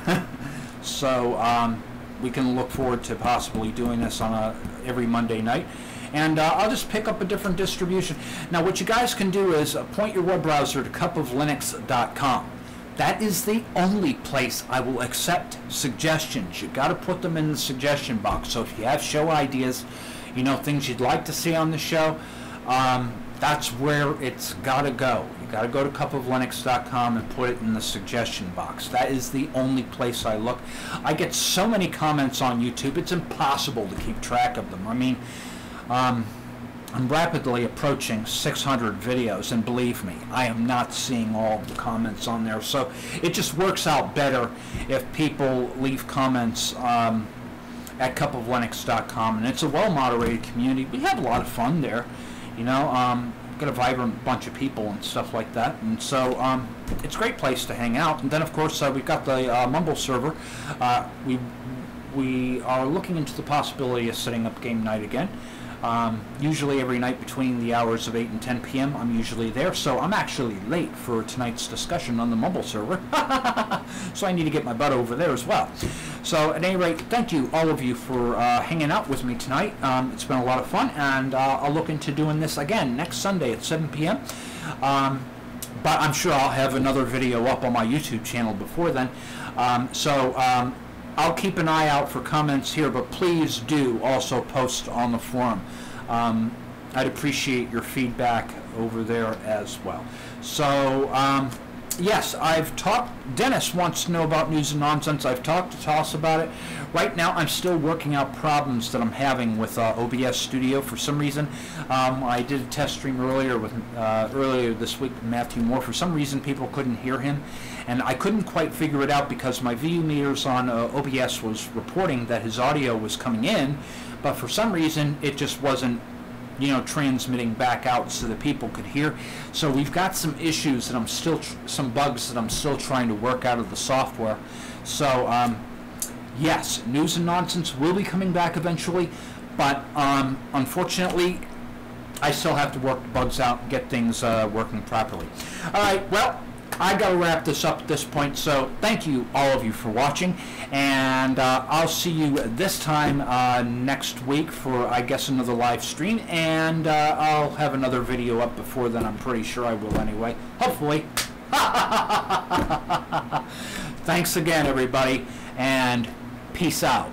So we can look forward to possibly doing this on every Monday night. And I'll just pick up a different distribution. Now what you guys can do is point your web browser to cupoflinux.com. That is the only place I will accept suggestions. You've got to put them in the suggestion box. So if you have show ideas, you know, things you'd like to see on the show, that's where it's got to go. You got to go to cupoflinux.com and put it in the suggestion box. That is the only place I look. I get so many comments on YouTube, it's impossible to keep track of them. I mean, I'm rapidly approaching 600 videos, and believe me, I am not seeing all the comments on there. So it just works out better if people leave comments at cupoflinux.com, and it's a well-moderated community. We have a lot of fun there, you know. Got a vibrant bunch of people and stuff like that, and so it's a great place to hang out. And then, of course, we've got the Mumble server. We are looking into the possibility of setting up game night again. Usually every night between the hours of 8 and 10 p.m. I'm usually there, so I'm actually late for tonight's discussion on the Mumble server. So I need to get my butt over there as well. So at any rate, thank you all of you for hanging out with me tonight. It's been a lot of fun, and I'll look into doing this again next Sunday at 7 p.m. But I'm sure I'll have another video up on my YouTube channel before then. I'll keep an eye out for comments here, but please do also post on the forum. I'd appreciate your feedback over there as well. So, yes, I've talked, Dennis wants to know about News and Nonsense. I've talked to Toss about it. Right now, I'm still working out problems that I'm having with OBS Studio. For some reason, I did a test stream earlier this week with Matthew Moore. For some reason, people couldn't hear him, and I couldn't quite figure it out because my view meters on OBS was reporting that his audio was coming in, but for some reason, it just wasn't, you know, transmitting back out so that people could hear. So we've got some issues that I'm still, some bugs that I'm still trying to work out of the software. So, yes, News and Nonsense will be coming back eventually, but unfortunately, I still have to work the bugs out and get things working properly. All right, well, I got to wrap this up at this point, so thank you, all of you, for watching, and I'll see you this time next week for, I guess, another live stream, and I'll have another video up before then. I'm pretty sure I will anyway, hopefully. Thanks again, everybody, and peace out.